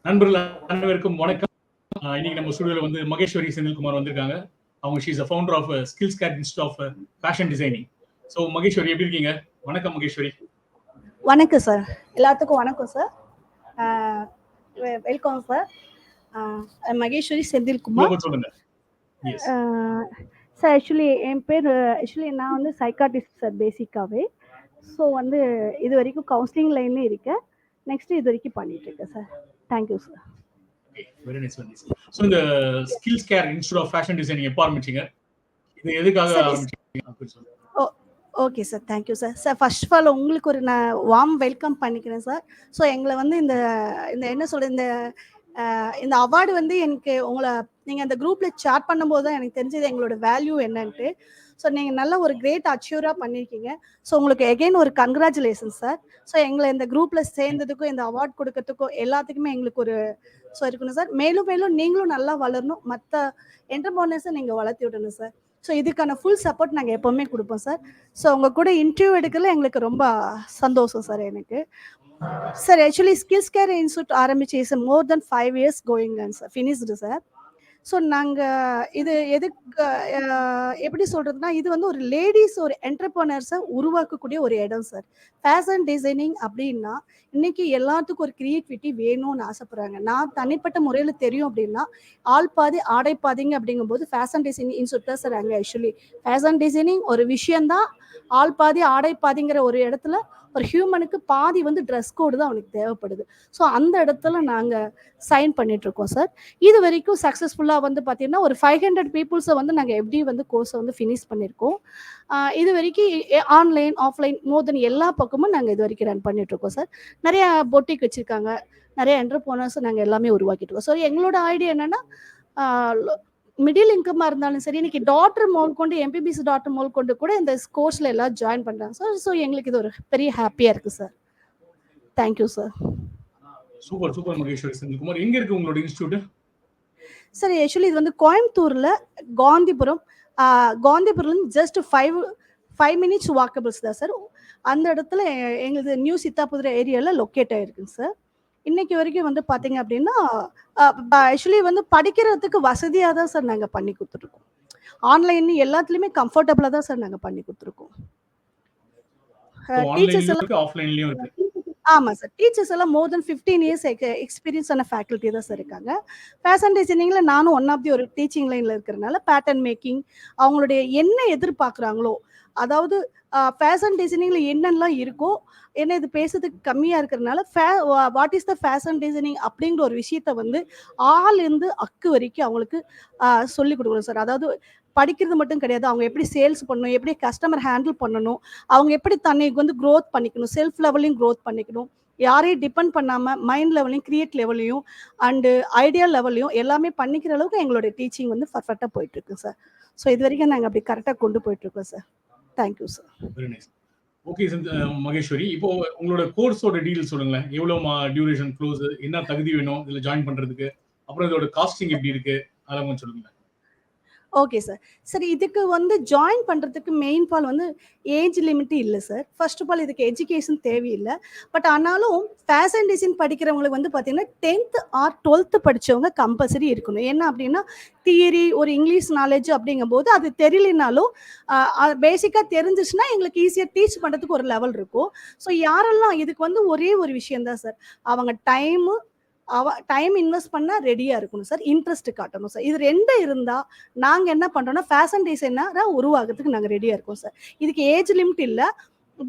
நண்பர்கள் அனைவருக்கும் வணக்கம். இன்னைக்கு நம்ம ஸ்டுடியோல வந்து மகேஸ்வரி செந்தில்குமார் வந்திருக்காங்க. அவங்க she is a founder of Skills Care Institute of Fashion Designing. So Maheswari எப்படி இருக்கீங்க? வணக்கம் மகேஸ்வரி. வணக்கம் சார். எல்லாத்துக்கும் வணக்கம் sir. Welcome sir. Maheswari Senthilkumar. சொல்லுங்க. எஸ். சார் என் பேர் நான் வந்து சைக்காட்டிஸ்ட் சார் பேசிக்காவே. ஸோ வந்து இது வரைக்கும் கவுன்சிலிங் லைன்ல இருக்கேன். நெக்ஸ்ட் இது வரைக்கும் பண்ணிட்டு இருக்கேன் sir. Thank you sir. Very nice. So இந்த skills care institute of fashion designing எப்போ ஆரம்பிச்சீங்க? இது எதுக்காக ஆரம்பிச்சீங்க? Okay sir, thank you sir. Sir first of all உங்களுக்கு ஒரு நான் வார்ம் வெல்கம் பண்ணிக்கிறேன் சார். ஸோ எங்களை வந்து இந்த என்ன சொல்கிறது, இந்த அவார்டு வந்து எனக்கு நீங்கள் அந்த குரூப்பில் சேட் பண்ணும்போது தான் எனக்கு தெரிஞ்சது எங்களோட வேல்யூ என்னன்ட்டு. ஸோ நீங்கள் நல்ல ஒரு கிரேட் அச்சீவராக பண்ணியிருக்கீங்க. ஸோ உங்களுக்கு எகெயின் ஒரு கங்க்ராச்சுலேஷன் சார். ஸோ எங்களை இந்த குரூப்பில் சேர்ந்ததுக்கும் இந்த அவார்ட் கொடுக்கறதுக்கும் எல்லாத்துக்குமே எங்களுக்கு ஒரு இருக்கணும் சார். மேலும் மேலும் நீங்களும் நல்லா வளரணும், மற்ற என்டர்பிரனர்ஸை நீங்கள் வளர்த்தி விடணும் சார். ஸோ இதுக்கான ஃபுல் சப்போர்ட் நாங்கள் எப்போவுமே கொடுப்போம் சார். ஸோ உங்கள் கூட இன்டர்வியூ எடுக்கல எங்களுக்கு ரொம்ப சந்தோஷம் சார் எனக்கு. சார் ஸ்கில்ஸ் கேர் இன்ஸ்டியூட் ஆரம்பிச்சு is more then 5 years going sir, finished sir. So நாங்கள் இது எதுக்கு எப்படி சொல்கிறதுனா, இது வந்து ஒரு லேடிஸ் ஒரு என்டர்பிரனர்ஸை உருவாக்கக்கூடிய ஒரு இடம் சார். ஃபேஷன் டிசைனிங் அப்படின்னா இன்னைக்கு எல்லாத்துக்கும் ஒரு கிரியேட்டிவிட்டி வேணும்னு ஆசைப்படுறாங்க. நான் தனிப்பட்ட முறையில் தெரியும் அப்படின்னா, ஆள் பாதி ஆடை பாதிங்க அப்படிங்கும்போது ஃபேஷன் டிசைனிங் இன்ஸ்டியூட் தான் சார். அங்கே ஃபேஷன் டிசைனிங் ஒரு விஷயந்தான். ஆள் பாதி ஆடை பாதிங்கிற ஒரு இடத்துல ஒரு ஹியூமனுக்கு பாதி வந்து ட்ரெஸ் கோடு தான் அவனுக்கு தேவைப்படுது. ஸோ அந்த இடத்துல நாங்கள் சைன் பண்ணிகிட்ருக்கோம் சார். இது வரைக்கும் சக்ஸஸ்ஃபுல்லாக வந்து பார்த்திங்கன்னா ஒரு 500 பீப்புள்ஸை வந்து நாங்கள் எப்படி வந்து கோர்ஸை வந்து ஃபினிஷ் பண்ணியிருக்கோம். இது வரைக்கும் ஆன்லைன் ஆஃப்லைன் மோர் தென் எல்லா பக்கமும் நாங்கள் இது வரைக்கும் ரன் பண்ணிகிட்ருக்கோம் சார். நிறையா பொட்டிக் வச்சுருக்காங்க, நிறைய என்டர்பிரனர்ஸை நாங்கள் எல்லாமே உருவாக்கிட்டுருக்கோம். ஸோ எங்களோட ஐடியா என்னென்னா, மிடில் இன்கமாக இருந்தாலும் சரி, இன்னைக்கு டாக்டர் மோல் கொண்டு எம்பிபிஎஸ் டாக்டர் மோல் கொண்டு கூட இந்த கோர்ஸில் எல்லாம் ஜாயின் பண்ணுறாங்க சார். ஸோ எங்களுக்கு இது ஒரு பெரிய ஹாப்பியாக இருக்குது sir. Thank you sir. Super Maheswari Senthilkumar. எங்கே இருக்குது உங்களோட இன்ஸ்டியூட்? சார் இது வந்து கோயம்புத்தூரில் காந்திபுரம்லேருந்து ஜஸ்ட் 5 minutes வாக்கபிள்ஸ் தான் சார். அந்த இடத்துல எங்களுக்கு நியூ சித்தாபுதுரை ஏரியாவில் லொக்கேட் ஆகிருக்குங்க சார். இன்னைக்கு வரைக்கும் வந்து பார்த்தீங்க அப்படின்னா வந்து படிக்கிறதுக்கு வசதியாக தான் சார் நாங்கள் பண்ணி கொடுத்துருக்கோம். ஆன்லைன் எல்லாத்துலேயுமே கம்ஃபர்டபுளாக தான் சார் நாங்கள் பண்ணி கொடுத்துருக்கோம். டீச்சர்ஸ் எல்லாம் ஆமாம் சார். டீச்சர்ஸ் எல்லாம் மோர் தென் 15 years எக்ஸ்பீரியன்ஸான ஃபேக்கல்ட்டி தான் சார் இருக்காங்க. ஃபேஷன் டிசைனிங்கில் நானும் ஒன் ஆஃப் தி ஒரு டீச்சிங் லைனில் இருக்கிறனால பேட்டர்ன் மேக்கிங் அவங்களுடைய என்ன எதிர்பார்க்குறாங்களோ, அதாவது ஃபேஷன் டிசைனிங்கில் என்னென்னலாம் இருக்கோ, ஏன்னா இது பேசுறதுக்கு கம்மியாக இருக்கிறதுனால what is the fashion designing அப்படிங்கிற ஒரு விஷயத்த வந்து இருந்து அக்கு வரைக்கும் அவங்களுக்கு சொல்லிக் கொடுக்கணும் சார். அதாவது படிக்கிறது மட்டும் கிடையாது, அவங்க எப்படி சேல்ஸ் பண்ணணும், எப்படி கஸ்டமர் ஹேண்டில் பண்ணணும், அவங்க எப்படி தன்னைக்கு வந்து க்ரோத் பண்ணிக்கணும், செல்ஃப் லெவலையும் க்ரோத் பண்ணிக்கணும், யாரையும் டிபெண்ட் பண்ணாமல் மைண்ட் லெவலையும் கிரியேட் லெவலையும் அண்டு ஐடியா லெவலையும் எல்லாமே பண்ணிக்கிற அளவுக்கு எங்களுடைய டீச்சிங் வந்து பர்ஃபெக்டாக போயிட்டுருக்கு சார். ஸோ இது வரைக்கும் நாங்கள் அப்படி கரெக்டாக கொண்டு போயிட்டுருக்கோம் sir. Thank you sir. Very nice. Okay Maheswari, இப்போ உங்களோட கோர்ஸோட டீடைல் சொல்லுங்களேன். எவ்வளோ டியூரேஷன், க்ளோஸ், என்ன தகுதி வேணும் இதில் ஜாயின் பண்ணுறதுக்கு, அப்புறம் இதோட காஸ்டிங் எப்படி இருக்கு, அதெல்லாம் கொஞ்சம் சொல்லுங்களேன். Okay sir. சரி, இதுக்கு வந்து ஜாயின் பண்ணுறதுக்கு மெயின் பால் வந்து ஏஜ் லிமிட்டு இல்லை சார். ஃபர்ஸ்ட் ஆஃப் ஆல் இதுக்கு எஜுகேஷன் தேவையில்லை. பட் ஆனாலும் ஃபேஷன் டிசைன் படிக்கிறவங்களுக்கு வந்து பார்த்தீங்கன்னா 10th or 12th படித்தவங்க கம்பல்சரி இருக்கணும். என்ன அப்படின்னா தியரி ஒரு இங்கிலீஷ் நாலேஜ் அப்படிங்கும்போது அது தெரியலனாலும் பேசிக்காக தெரிஞ்சிச்சுன்னா எங்களுக்கு ஈஸியாக டீச் பண்ணுறதுக்கு ஒரு லெவல் இருக்கும். ஸோ யாரெல்லாம் இதுக்கு வந்து ஒரே ஒரு விஷயந்தான் சார், அவங்க டைம் இன்வெஸ்ட் பண்ணால் ரெடியாக இருக்கணும் சார், இன்ட்ரெஸ்ட் காட்டணும் சார். இது 2 இருந்தால் நாங்கள் என்ன பண்ணுறோன்னா ஃபேஷன் டிசைனராக உருவாகிறதுக்கு நாங்கள் ரெடியாக இருக்கோம் சார். இதுக்கு ஏஜ் லிமிட் இல்லை.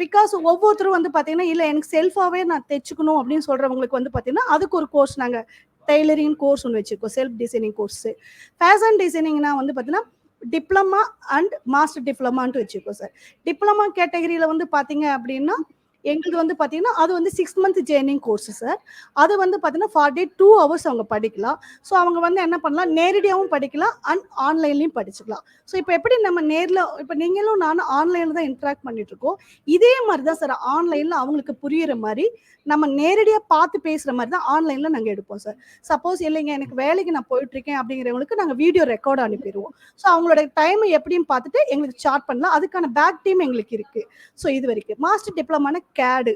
பிகாஸ் ஒவ்வொருத்தரும் வந்து பார்த்தீங்கன்னா இல்லை எனக்கு செல்ஃபாகவே நான் தைச்சிக்கணும் அப்படின்னு சொல்கிறவங்களுக்கு வந்து பார்த்தீங்கன்னா அதுக்கு ஒரு கோர்ஸ் நாங்கள் டெய்லரிங் கோர்ஸ் ஒன்று வச்சுருக்கோம், செல்ஃப் டிசைனிங் கோர்ஸு. ஃபேஷன் டிசைனிங்னா வந்து பார்த்தீங்கன்னா டிப்ளமா அண்ட் மாஸ்டர் டிப்ளமான்ட்டு வச்சுருக்கோம் சார். டிப்ளமா கேட்டகரியில் வந்து பார்த்தீங்க அப்படின்னா எங்களுக்கு வந்து பார்த்தீங்கன்னா அது வந்து 6 month ஜேர்னிங் கோர்ஸ் சார். அது வந்து பார்த்தீங்கன்னா 42 hours அவங்க படிக்கலாம். ஸோ அவங்க வந்து என்ன பண்ணலாம், நேரடியாகவும் படிக்கலாம் அண்ட் ஆன்லைன்லையும் படிச்சுக்கலாம். ஸோ இப்போ எப்படி நம்ம நேரில் இப்போ நீங்களும் நானும் ஆன்லைனில் தான் இன்ட்ராக்ட் பண்ணிட்டு இருக்கோம், இதே மாதிரி தான் சார் ஆன்லைனில் அவங்களுக்கு புரியுற மாதிரி நம்ம நேரடியாக பார்த்து பேசுகிற மாதிரி தான் ஆன்லைனில் நாங்கள் எடுப்போம் சார். சப்போஸ் இல்லைங்க எனக்கு வேலைக்கு நான் போயிட்டுருக்கேன் அப்படிங்கிறவங்களுக்கு நாங்கள் வீடியோ ரெக்கார்டு அனுப்பிடுவோம். ஸோ அவங்களோட டைமை எப்படின்னு பார்த்துட்டு எங்களுக்கு சார்ட் பண்ணலாம். அதுக்கான பேக் டீம் எங்களுக்கு இருக்குது. ஸோ இது வரைக்கும் மாஸ்டர் டிப்ளமான கேடு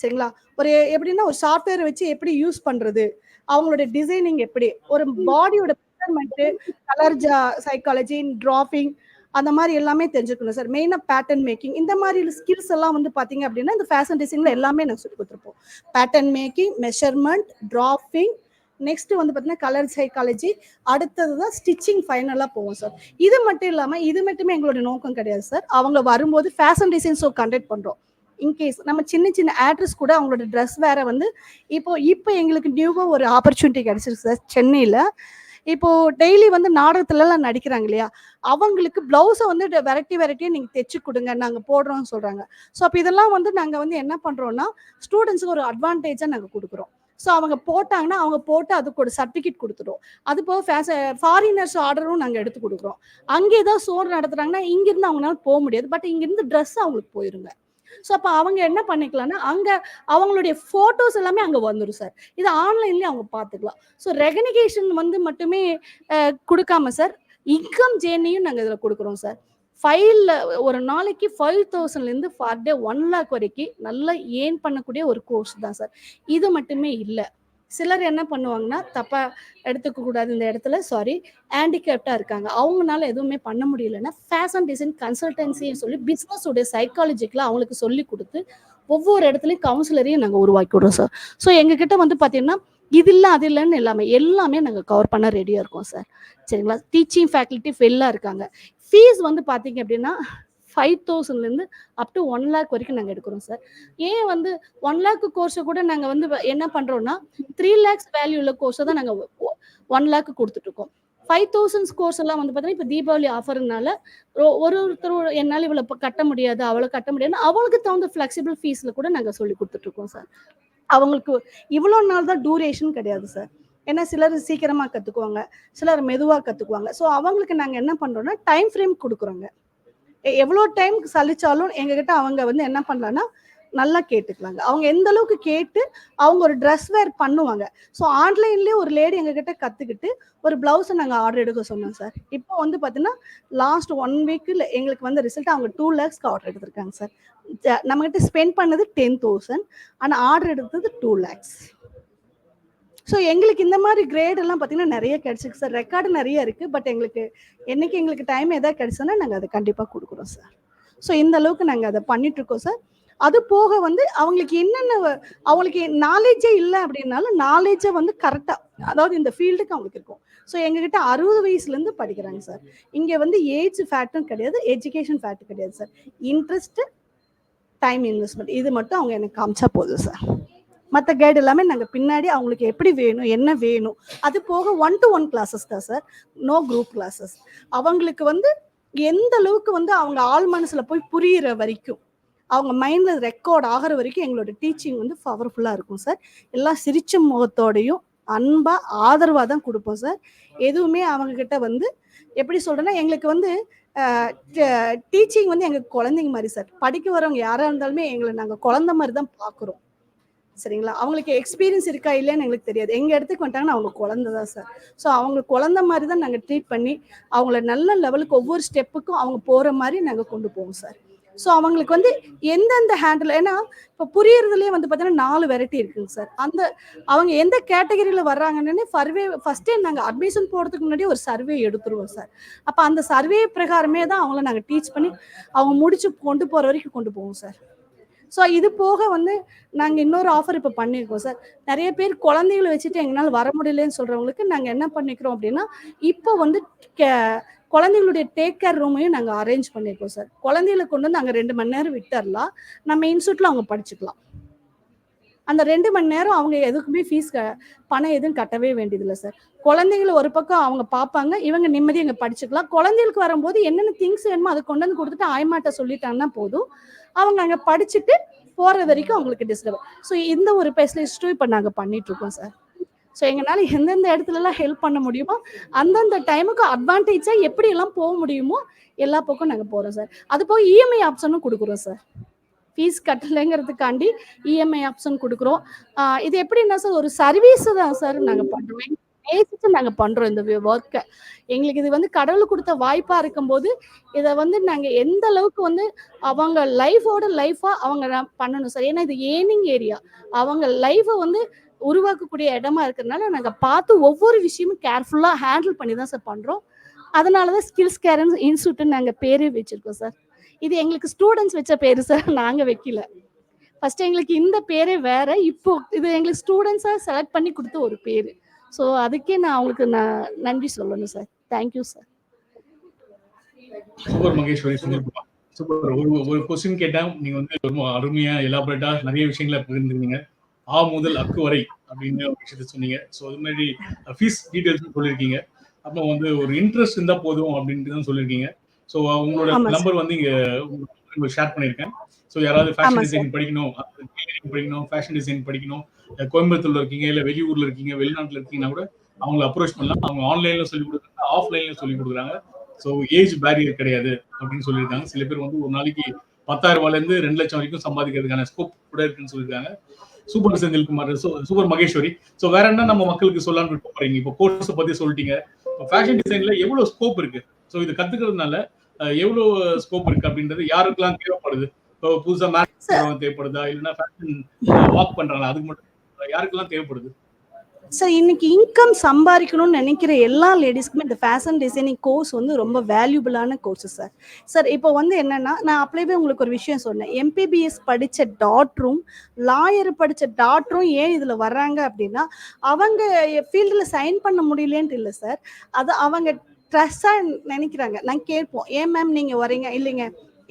சரிங்களா? ஒரு எப்படின்னா ஒரு சாஃப்ட்வேர் வச்சு எப்படி யூஸ் பண்றது, அவங்களுடைய டிசைனிங் எப்படி, ஒரு பாடியோட மெஷர்மெண்ட், கலர் சைக்காலஜி, டிராப்பிங் அந்த மாதிரி எல்லாமே தெரிஞ்சுக்கணும் சார். மெயினா பேட்டர்ன் மேக்கிங் இந்த மாதிரி ஸ்கில்ஸ் எல்லாம் வந்து பாத்தீங்க அப்படின்னா இந்த ஃபேஷன் டிசைன்ல எல்லாமே நாங்கள் சொல்லி கொடுத்துருப்போம். Pattern making, measurement, dropping, next வந்து பார்த்தீங்கன்னா கலர் சைக்காலஜி, அடுத்தது தான் ஸ்டிச்சிங் ஃபைனலாக போவோம் சார். இது மட்டும் இல்லாமல் இது மட்டுமே எங்களுடைய நோக்கம் கிடையாது சார். அவங்க வரும்போது ஃபேஷன் டிசைன் ஷோ கண்டக்ட் பண்ணுறோம். இன்கேஸ் நம்ம சின்ன சின்ன ஆட்ரஸ் கூட அவங்களோட ட்ரெஸ் வேற வந்து இப்போ எங்களுக்கு நியூவாக ஒரு ஆப்பர்ச்சுனிட்டி கிடைச்சிருக்கு சார் சென்னையில். இப்போ டெய்லி வந்து நாடகத்துலலாம் நடிக்கிறாங்க இல்லையா, அவங்களுக்கு பிளவுஸை வந்து வெரைட்டியாக நீங்கள் தைச்சு கொடுங்க நாங்கள் போடுறோம்னு சொல்கிறாங்க. ஸோ அப்போ இதெல்லாம் வந்து நாங்கள் வந்து என்ன பண்ணுறோம்னா ஸ்டூடெண்ட்ஸுக்கு ஒரு அட்வான்டேஜாக நாங்கள் கொடுக்குறோம். ஸோ அவங்க போட்டாங்கன்னா அவங்க போட்டு அதுக்கு ஒரு சர்டிஃபிகேட் கொடுத்துரும். அது போக ஃபாரினர்ஸ் ஆர்டரும் நாங்கள் எடுத்து கொடுக்குறோம். அங்கே ஏதாவது ஷோ நடத்துகிறாங்கன்னா இங்கேருந்து அவங்களால போக முடியாது, பட் இங்கேருந்து ட்ரெஸ் அவங்களுக்கு போயிருங்க. ஸோ அப்போ அவங்க என்ன பண்ணிக்கலாம்னா அங்கே அவங்களுடைய ஃபோட்டோஸ் எல்லாமே அங்கே வந்துடும் சார். இது ஆன்லைன்லேயே அவங்க பார்த்துக்கலாம். ஸோ ரெகனிகேஷன் வந்து மட்டுமே கொடுக்காம சார், இன்கம் ஜேர்னியும் நாங்கள் இதில் கொடுக்குறோம் சார். ஒரு நாளைக்கு 5,000லேருந்து பர் டே 1 lakh வரைக்கும் நல்லா ஏர்ன் பண்ணக்கூடிய ஒரு கோர்ஸ் தான் சார். இது மட்டுமே இல்லை, சிலர் என்ன பண்ணுவாங்கன்னா தப்பா எடுத்துக்க கூடாது இந்த இடத்துல, சாரி, ஹேண்டிகேப்டா இருக்காங்க, அவங்களால எதுவுமே பண்ண முடியலன்னா ஃபேஷன் டிசைன் கன்சல்டன்சின்னு சொல்லி பிஸ்னஸோட சைக்காலஜிக்கெலாம் அவங்களுக்கு சொல்லி கொடுத்து ஒவ்வொரு இடத்துலையும் கவுன்சிலரையும் நாங்கள் உருவாக்கி விடுறோம் சார். ஸோ எங்ககிட்ட வந்து பார்த்தீங்கன்னா இது இல்லை அது இல்லைன்னு எல்லாமே நாங்கள் கவர் பண்ண ரெடியாக இருக்கோம் சார். சரிங்களா? டீச்சிங் ஃபேக்கல்ட்டி ஃபெல்லாக இருக்காங்க. ஃபீஸ் வந்து பார்த்தீங்க அப்படின்னா 5,000லேருந்து அப் டு 1 lakh வரைக்கும் நாங்கள் எடுக்கிறோம் சார். ஏன் வந்து 1 lakh கோர்ஸை கூட நாங்கள் வந்து என்ன பண்ணுறோம்னா 3 lakhs வேல்யூ உள்ள கோர்ஸை தான் நாங்கள் 1 lakh கொடுத்துட்ருக்கோம். 5,000 கோர்ஸ் எல்லாம் வந்து பார்த்தீங்கன்னா இப்போ தீபாவளி ஆஃபர்னால ஒருத்தர் என்னால் இவ்வளோ கட்ட முடியாது அவ்வளோ கட்ட முடியாதுன்னு அவங்களுக்கு தகுந்த ஃப்ளெக்சிபிள் ஃபீஸில் கூட நாங்கள் சொல்லி கொடுத்துட்ருக்கோம் சார். அவங்களுக்கு இவ்வளோ நாள் தான் டூரேஷன் கிடையாது சார். ஏன்னா சிலர் சீக்கிரமாக கற்றுக்குவாங்க, சிலர் மெதுவாக கற்றுக்குவாங்க. ஸோ அவங்களுக்கு நாங்கள் என்ன பண்ணுறோம்னா டைம் ஃப்ரேம் கொடுக்குறோங்க. எவ்வளோ டைம் சலிச்சாலும் எங்ககிட்ட அவங்க வந்து என்ன பண்ணலான்னா நல்லா கேட்டுக்கலாங்க. அவங்க எந்த அளவுக்கு கேட்டு அவங்க ஒரு ட்ரெஸ் வேர் பண்ணுவாங்க. ஸோ ஆன்லைன்லேயே ஒரு லேடி எங்ககிட்ட கற்றுக்கிட்டு ஒரு ப்ளவுஸை நாங்கள் ஆர்டர் எடுக்க சொன்னோம் சார். இப்போ வந்து பார்த்தீங்கன்னா லாஸ்ட் 1 வீக்கில் எங்களுக்கு வந்து ரிசல்ட் அவங்க 2 lakhsக்கு ஆர்டர் எடுத்திருக்காங்க சார். நம்மகிட்ட ஸ்பெண்ட் பண்ணது 10,000, ஆனால் ஆர்டர் எடுத்தது 2 lakhs. ஸோ எங்களுக்கு இந்த மாதிரி கிரேட் எல்லாம் பார்த்தீங்கன்னா நிறைய கிடைச்சிருக்கு சார். ரெக்கார்டு நிறைய இருக்குது, பட் எங்களுக்கு டைம் எதாவது கிடைச்சோன்னா நாங்கள் அதை கண்டிப்பாக கொடுக்குறோம் சார். ஸோ இந்த அளவுக்கு நாங்கள் அதை பண்ணிட்டுருக்கோம் சார். அது போக வந்து அவங்களுக்கு அவங்களுக்கு நாலேஜே இல்லை அப்படின்னாலும் நாலேஜை வந்து கரெக்டாக, அதாவது இந்த ஃபீல்டுக்கு அவங்களுக்கு இருக்கும். ஸோ எங்ககிட்ட 60 வயசுலேருந்து படிக்கிறாங்க சார். இங்கே வந்து ஏஜ் ஃபேக்டும் கிடையாது, எஜுகேஷன் ஃபேக்ட் கிடையாது சார். இன்ட்ரெஸ்ட், டைம் இன்வெஸ்ட்மெண்ட் இது மட்டும் அவங்க எனக்கு காமிச்சா போதும் சார். மற்ற கைடு எல்லாமே நாங்கள் பின்னாடி அவங்களுக்கு எப்படி வேணும் என்ன வேணும், அது போக 1-to-1 கிளாஸஸ் தான் சார், நோ குரூப் கிளாஸஸ். அவங்களுக்கு வந்து எந்த அளவுக்கு வந்து அவங்க ஆள் மனசில் போய் புரிகிற வரைக்கும், அவங்க மைண்டில் ரெக்கார்ட் ஆகிற வரைக்கும் எங்களோட டீச்சிங் வந்து பவர்ஃபுல்லாக இருக்கும் சார். எல்லாம் சிரிச்ச முகத்தோடையும் அன்பாக ஆதரவாக தான் கொடுப்போம் சார். எதுவுமே அவங்கக்கிட்ட வந்து எப்படி சொல்கிறேன்னா எங்களுக்கு வந்து டீச்சிங் வந்து எங்களுக்கு குழந்தைங்க மாதிரி சார். படிக்க வரவங்க யாராக இருந்தாலுமே எங்களை நாங்கள் குழந்தை மாதிரி தான் பார்க்குறோம். சரிங்களா? அவங்களுக்கு எக்ஸ்பீரியன்ஸ் இருக்கா இல்லைன்னு எங்களுக்கு தெரியாது. எங்கள் இடத்துக்கு வந்துட்டாங்கன்னா அவங்க குழந்தை தான் சார். ஸோ அவங்க குழந்தை மாதிரி தான் நாங்கள் ட்ரீட் பண்ணி அவங்கள நல்ல லெவலுக்கு ஒவ்வொரு ஸ்டெப்புக்கும் அவங்க போகிற மாதிரி நாங்கள் கொண்டு போவோம் சார். ஸோ அவங்களுக்கு வந்து எந்தெந்த ஹேண்டில், ஏன்னா இப்போ புரியறதுலேயே வந்து பார்த்தீங்கன்னா 4 வெரைட்டி இருக்குங்க சார். அவங்க எந்த கேட்டகரியில் வர்றாங்கன்னு ஃபஸ்ட்டே நாங்கள் அட்மிஷன் போகிறதுக்கு முன்னாடி ஒரு சர்வே எடுத்துருவோம் சார். அப்போ அந்த சர்வே பிரகாரமே தான் அவங்கள நாங்கள் டீச் பண்ணி அவங்க முடிச்சு கொண்டு போகிற வரைக்கும் கொண்டு போவோம் சார். ஸோ இது போக வந்து நாங்கள் இன்னொரு ஆஃபர் இப்போ பண்ணியிருக்கோம் சார். நிறைய பேர் குழந்தைகளை வச்சுட்டு எங்களால் வர முடியலன்னு சொல்கிறவங்களுக்கு நாங்கள் என்ன பண்ணிக்கிறோம் அப்படின்னா இப்போ வந்து குழந்தைகளுடைய டேக் கேர் ரூமையும் நாங்கள் அரேஞ்ச் பண்ணியிருக்கோம் சார். குழந்தைகளை கொண்டு வந்து அங்கே 2 மணி நேரம் விட்டுறலாம், நம்ம இன்ஸ்டியூட்டில் அவங்க படிச்சுக்கலாம். அந்த 2 மணி நேரம் அவங்க எதுக்குமே ஃபீஸ் பணம் எதுவும் கட்டவே வேண்டியதில்லை சார். குழந்தைங்களை ஒரு பக்கம் அவங்க பார்ப்பாங்க, இவங்க நிம்மதி அங்கே படிச்சுக்கலாம். குழந்தைகளுக்கு வரும்போது என்னென்ன திங்ஸ் வேணுமோ அதை கொண்டு வந்து கொடுத்துட்டு ஆயமாட்ட சொல்லிட்டாங்கன்னா போதும், அவங்க அங்கே படிச்சுட்டு போகிற வரைக்கும் அவங்களுக்கு டிஸ்டர்ப். ஸோ இந்த ஒரு ஸ்பெஷலிஸ்ட்டும் இப்போ நாங்கள் பண்ணிகிட்ருக்கோம் சார். ஸோ எங்களால் எந்தெந்த இடத்துலலாம் ஹெல்ப் பண்ண முடியுமோ அந்தந்த டைமுக்கு அட்வான்டேஜாக எப்படியெல்லாம் போக முடியுமோ எல்லா பக்கம் நாங்கள் போகிறோம் சார். அது போக இஎம்ஐ ஆப்ஷனும் கொடுக்குறோம் சார். ஃபீஸ் கட்டலைங்கிறதுக்காண்டி இஎம்ஐ ஆப்ஷன் கொடுக்குறோம். இது எப்படின்னா சார் ஒரு சர்வீஸ் தான் சார் நாங்கள் பண்ணுறோம். நேசிச்சு நாங்க பண்றோம் இந்த ஒர்க்கை. எங்களுக்கு இது வந்து கடவுள் கொடுத்த வாய்ப்பா இருக்கும்போது இதை வந்து நாங்க எந்த அளவுக்கு வந்து அவங்க லைஃபா அவங்க பண்ணணும் சார். ஏன்னா இது ஏர்னிங் ஏரியா, அவங்க லைஃபை வந்து உருவாக்கக்கூடிய இடமா இருக்கிறதுனால நாங்க பார்த்து ஒவ்வொரு விஷயமும் கேர்ஃபுல்லா ஹேண்டில் பண்ணி தான் சார் பண்றோம். அதனாலதான் ஸ்கில்ஸ் கேர் இன்ஸ்டியூட் நாங்க பேரே வச்சிருக்கோம் சார். இது எங்களுக்கு ஸ்டூடெண்ட்ஸ் வச்ச பேரு சார், நாங்க வைக்கல. ஃபர்ஸ்ட் எங்களுக்கு இந்த பேரே வேற, இப்போ இது எங்களுக்கு ஸ்டூடெண்ட்ஸா செலக்ட் பண்ணி கொடுத்த ஒரு பேரு. ஸோ அதுக்கே நான் அவங்களுக்கு நன்றி சொல்லணும் sir. Thank you sir. Super Maheswari Senthilkumar. Super. ஒரு கொஸ்டின் கேட்டா நீங்க வந்து ரொம்ப அருமையா எலாபரேட்டா நிறைய விஷயங்களை பகிர்ந்துருந்தீங்க. ஆ முதல் அக்கு வரை அப்படின்னு ஒரு விஷயத்த சொன்னீங்க. ஸோ அது மாதிரி ஃபீஸ் டீடைல்ஸ் சொல்லியிருக்கீங்க. அப்புறம் வந்து ஒரு இன்ட்ரெஸ்ட் இருந்தா போதும் அப்படின்ட்டு தான் சொல்லியிருக்கீங்க. ஸோ உங்களோட நம்பர் வந்து இங்க ஷேர் பண்ணியிருக்கேன். ஸோ யாராவது ஃபேஷன் டிசைன் படிக்கணும், ஃபேஷன் டிசைன் படிக்கணும், கோயம்புத்தூர்ல இருக்கீங்க, இல்ல வெளியூர்ல இருக்கீங்க, வெளிநாட்டுல இருக்கீங்கன்னா கூட அவங்களை அப்ரோச் பண்ணலாம். அவங்க ஆன்லைன்ல சொல்லி கொடுக்குறாங்க, ஆஃப்லைன்ல சொல்லி கொடுக்குறாங்க. ஸோ ஏஜ் பேரியர் கிடையாது அப்படின்னு சொல்லியிருக்காங்க. சில பேர் வந்து ஒரு நாளைக்கு 10,000 ரூபாயில இருந்து 2 லட்சம் வரைக்கும் சம்பாதிக்கிறதுக்கான ஸ்கோப் கூட இருக்குன்னு சொல்லியிருக்காங்க. Super Senthilkumar, super Maheswari. So வேற என்ன நம்ம மக்களுக்கு சொல்லலாம்னு விட்டு போறீங்க? இப்போ கோர்ஸ் பத்தி சொல்லிட்டீங்க. ஃபேஷன் டிசைன்ல எவ்வளவு ஸ்கோப் இருக்கு? ஸோ இது கத்துக்கிறதுனால எவ்வளவு ஸ்கோப் இருக்கு அப்படின்றது யாருக்கெல்லாம் தேவைப்படுது? இப்போ புதுசா மேரேஜ் தேவைப்படுதா, இல்லைன்னா ஃபேஷன் வாக் பண்றாங்க அதுக்கு மட்டும் யாருக்கெல்லாம் தேவைப்படுது? சார் இன்னைக்கு இன்கம் சம்பாதிக்கணும்னு நினைக்கிற எல்லா லேடிஸ்க்குமே இந்த ஃபேஷன் டிசைனிங் கோர்ஸ் வந்து ரொம்ப வேல்யூபிளான கோர்ஸ் சார். சார் இப்போ வந்து என்னன்னா, நான் அப்படியே உங்களுக்கு ஒரு விஷயம் சொன்னேன். எம்பிபிஎஸ் படித்த டாக்டரும் லாயர் படித்த டாக்டரும் ஏன் இதில் வர்றாங்க அப்படின்னா, அவங்க ஃபீல்டில் சைன் பண்ண முடியலன்ட்டு இல்லை சார், அது அவங்க ட்ரஸ்டாக நினைக்கிறாங்க. நான் கேட்போம், ஏன் மேம் நீங்கள் வரீங்க? இல்லைங்க,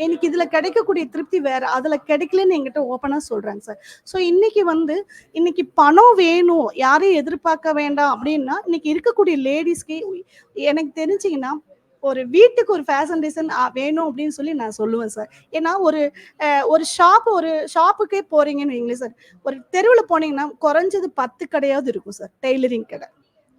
எனக்கு இதில் கிடைக்கக்கூடிய திருப்தி வேற, அதில் கிடைக்கலன்னு என்கிட்ட ஓப்பனாக சொல்கிறாங்க சார். ஸோ இன்னைக்கு பணம் வேணும், யாரையும் எதிர்பார்க்க வேண்டாம் அப்படின்னா இன்னைக்கு இருக்கக்கூடிய லேடிஸ்க்கு எனக்கு தெரிஞ்சிங்கன்னா ஒரு வீட்டுக்கு ஒரு ஃபேஷன் டிசைன் வேணும் அப்படின்னு சொல்லி நான் சொல்லுவேன் சார். ஏன்னா ஒரு ஷாப்புக்கே போறீங்கன்னு வைங்களேன் சார், ஒரு தெருவில் போனீங்கன்னா குறைஞ்சது 10 கடையாவது இருக்கும் சார்.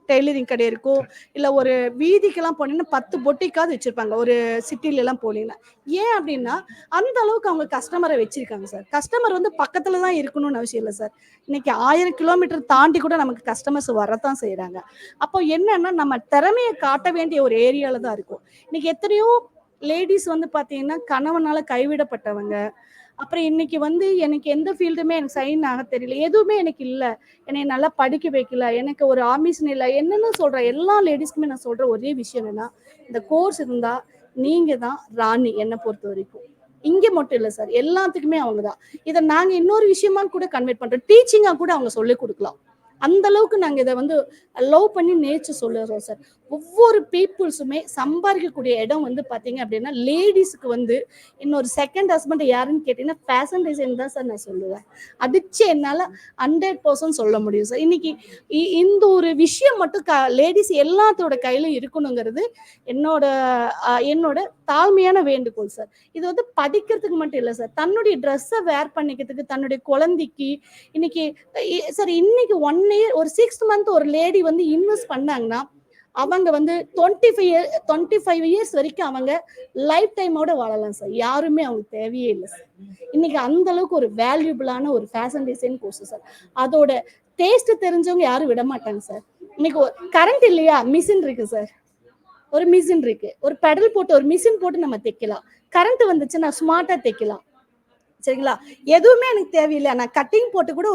டெய்லரிங் கடை இருக்கும், இல்லை ஒரு வீதிக்கெல்லாம் போனீங்கன்னா 10 பொட்டிக்காவது வச்சிருப்பாங்க ஒரு சிட்டில எல்லாம் போனீங்கன்னா. ஏன் அப்படின்னா அந்த அளவுக்கு அவங்க கஸ்டமரை வச்சிருக்காங்க சார். கஸ்டமர் வந்து பக்கத்துல தான் இருக்கணும்னு அவசியம் இல்லை சார். இன்னைக்கு 1000 கிலோமீட்டர் தாண்டி கூட நமக்கு கஸ்டமர்ஸ் வரத்தான் செய்யறாங்க. அப்போ என்னன்னா நம்ம திறமையை காட்ட வேண்டிய ஒரு ஏரியால தான் இருக்கும். இன்னைக்கு எத்தனையோ லேடிஸ் வந்து பாத்தீங்கன்னா கணவனால கைவிடப்பட்டவங்க, அப்புறம் இன்னைக்கு வந்து எனக்கு எந்த ஃபீல்டுமே எனக்கு சைன் ஆக தெரியல, எதுவுமே எனக்கு இல்லை, என்னை நல்லா படிக்க வைக்கல, எனக்கு ஒரு ஆம்பிஷன் இல்லை, என்னென்ன சொல்கிறேன் எல்லா லேடிஸ்க்குமே நான் சொல்கிற ஒரே விஷயம் என்னன்னா, இந்த கோர்ஸ் இருந்தால் நீங்கள் தான் ராணி. என்னை பொறுத்த வரைக்கும் இங்கே மட்டும் இல்லை சார், எல்லாத்துக்குமே அவங்க தான். இதை நாங்கள் இன்னொரு விஷயமா கூட கன்வெர்ட் பண்ணுறோம், டீச்சிங்காக கூட அவங்க சொல்லிக் கொடுக்கலாம். அந்த அளவுக்கு நாங்கள் இதை வந்து லவ் பண்ணி நேச்சு சொல்லுறோம் சார். ஒவ்வொரு பீப்புள்ஸுமே சம்பாதிக்கக்கூடிய இடம் வந்து பார்த்தீங்க அப்படின்னா லேடிஸுக்கு வந்து இன்னொரு செகண்ட் ஹஸ்பண்ட் யாருன்னு கேட்டீங்கன்னா ஃபேஷன் டிசைன் தான் சார் நான் சொல்லுவேன். அடிச்சு என்னால் 100% சொல்ல முடியும் சார். இன்னைக்கு இந்த ஒரு விஷயம் மட்டும் லேடிஸ் எல்லாத்தோட கையிலும் இருக்கணுங்கிறது என்னோட தாழ்மையான வேண்டுகோள் சார். இது வந்து படிக்கிறதுக்கு மட்டும் இல்லை சார், தன்னுடைய ட்ரெஸ்ஸை வேர் பண்ணிக்கிறதுக்கு, தன்னுடைய குழந்தைக்கு இன்னைக்கு சார் இன்னைக்கு 1 year ஒரு 6 month ஒரு லேடி வந்து இன்வெஸ்ட் பண்ணாங்கன்னா அவங்க வந்து 25 years வரைக்கும் அவங்க லைஃப் டைமோட வாழலாம் சார். யாருமே அவங்களுக்கு தேவையே இல்லை சார். இன்னைக்கு அந்த அளவுக்கு ஒரு வேல்யூபிளான ஒரு ஃபேஷன் டிசைன் கோர்ஸ் சார். அதோட டேஸ்ட் தெரிஞ்சவங்க யாரும் விட மாட்டாங்க சார். இன்னைக்கு கரண்ட் இல்லையா, மிஷின் இருக்கு சார், ஒரு பெடல் போட்டு ஒரு மிஷின் போட்டு நம்ம தைக்கலாம். கரண்ட் வந்துச்சு நான் ஸ்மார்ட்டா தைக்கலாம், சரிங்களா? எதுவுமே எனக்கு தேவையில்லை, நான் கட்டிங் போட்டு கூட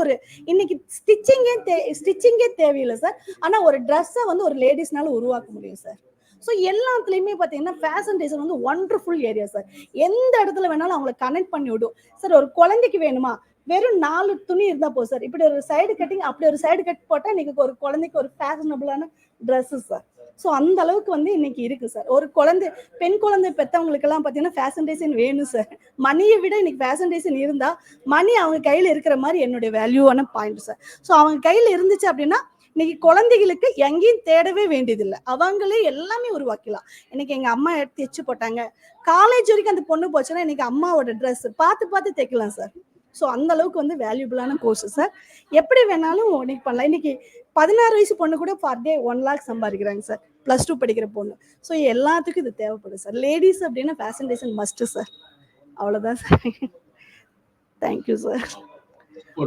இன்னைக்கு ஸ்டிச்சிங்கே தேவையில்லை சார். ஆனா ஒரு ட்ரெஸ்ஸை வந்து ஒரு லேடிஸ்னால உருவாக்க முடியும் சார். ஸோ எல்லாத்துலேயுமே பார்த்தீங்கன்னா ஃபேஷன் டிசைன் வந்து ஒண்டர்ஃபுல் ஏரியா சார். எந்த இடத்துல வேணாலும் அவங்களை கனெக்ட் பண்ணி விடும் சார். ஒரு குழந்தைக்கு வேணுமா, வெறும் 4 துணி இருந்தா போதும் சார். இப்படி ஒரு சைடு கட்டிங், அப்படி ஒரு சைடு கட் போட்டால் இன்னைக்கு ஒரு குழந்தைக்கு ஒரு ஃபேஷனபிளான ட்ரெஸ்ஸு சார். ஸோ அந்த அளவுக்கு வந்து இன்னைக்கு இருக்கு சார். ஒரு பெண் குழந்தை பெற்றவங்களுக்கு எல்லாம் பார்த்தீங்கன்னா ஃபேஷன் டிசைன் வேணும் சார். மணியை விட இன்னைக்கு ஃபேஷன் டிசைன் இருந்தா மணி அவங்க கையில் இருக்கிற மாதிரி என்னுடைய வேல்யூவான பாயிண்ட் சார். ஸோ அவங்க கையில் இருந்துச்சு அப்படின்னா இன்னைக்கு குழந்தைகளுக்கு எங்கேயும் தேடவே வேண்டியதில்லை, அவங்களே எல்லாமே உருவாக்கலாம். இன்னைக்கு எங்க அம்மா எடுத்து தைச்சு போட்டாங்க, காலேஜ் வரைக்கும் அந்த பொண்ணு போச்சுன்னா இன்னைக்கு அம்மாவோட ட்ரெஸ் பார்த்து தைக்கலாம் சார். ஸோ அந்த அளவுக்கு வந்து வேல்யூபிளான கோர்ஸ் சார். எப்படி வேணாலும் இன்னைக்கு பண்ணலாம். இன்னைக்கு 16 வயசு பொண்ணு கூட பர் டே 1 lakh சம்பாதிக்கிறாங்க சார், +2 படிக்கிற பொண்ணு. ஸோ எல்லாத்துக்கும் இது தேவைப்படுது சார். லேடிஸ் அப்படின்னா ஃபேஷன் டிசைன் மஸ்ட் சார். அவ்வளோதான் சார். Thank you sir.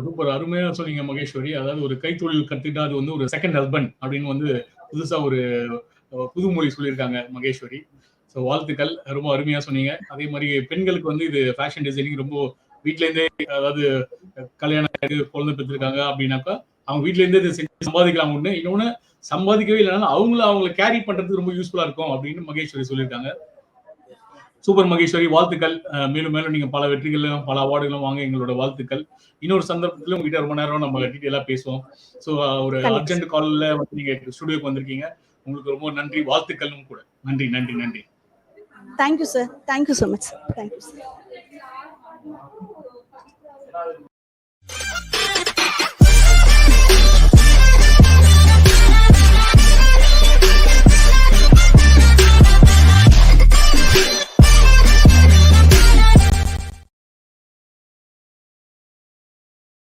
சூப்பர் அருமையா சொன்னீங்க மகேஸ்வரி. அதாவது ஒரு கைத்தொழில் கத்துக்கிட்டா அது வந்து ஒரு செகண்ட் ஹஸ்பண்ட் அப்படின்னு வந்து புதுசா ஒரு புதுமொழி சொல்லியிருக்காங்க மகேஸ்வரி. ஸோ வாழ்த்துக்கள். ரொம்ப அருமையா சொன்னீங்க. அதே மாதிரி பெண்களுக்கு வந்து இது ஃபேஷன் டிசைனிங் ரொம்ப வீட்ல இருந்தே, அதாவது கல்யாணம் ஆகி குழந்தை பெற்றிருக்காங்க அப்படின்னாக்கா அவங்க வீட்ல இருந்தே இதை செஞ்சு சம்பாதிக்கலாம் ஒண்ணு. இன்னொன்னு சம்பாதிக்கவே இல்லைனாலும் அவங்கள கேரி பண்றதுக்கு ரொம்ப யூஸ்ஃபுல்லா இருக்கும் அப்படின்னு மகேஸ்வரி சொல்லியிருக்காங்க. சூப்பர் மகேஸ்வரி, வாழ்த்துக்கள். மேலும் மேலும் நீங்க பல வெற்றிகளும் பல அவார்டுகளும் வாங்க எங்களோட வாழ்த்துக்கள். இன்னொரு சந்தர்ப்பத்துல உங்ககிட்ட ரொம்ப நேரம் நம்ம டீட்டெயிலா பேசுவோம். ஸோ ஒரு கண்டிப்பா அர்ஜென்ட் கால்ல வந்து நீங்க ஸ்டுடியோக்கு வந்திருக்கீங்க. உங்களுக்கு ரொம்ப நன்றி, வாழ்த்துக்களும் கூட. நன்றி நன்றி நன்றி. Thank you sir. Thank you so much sir. Thank you sir.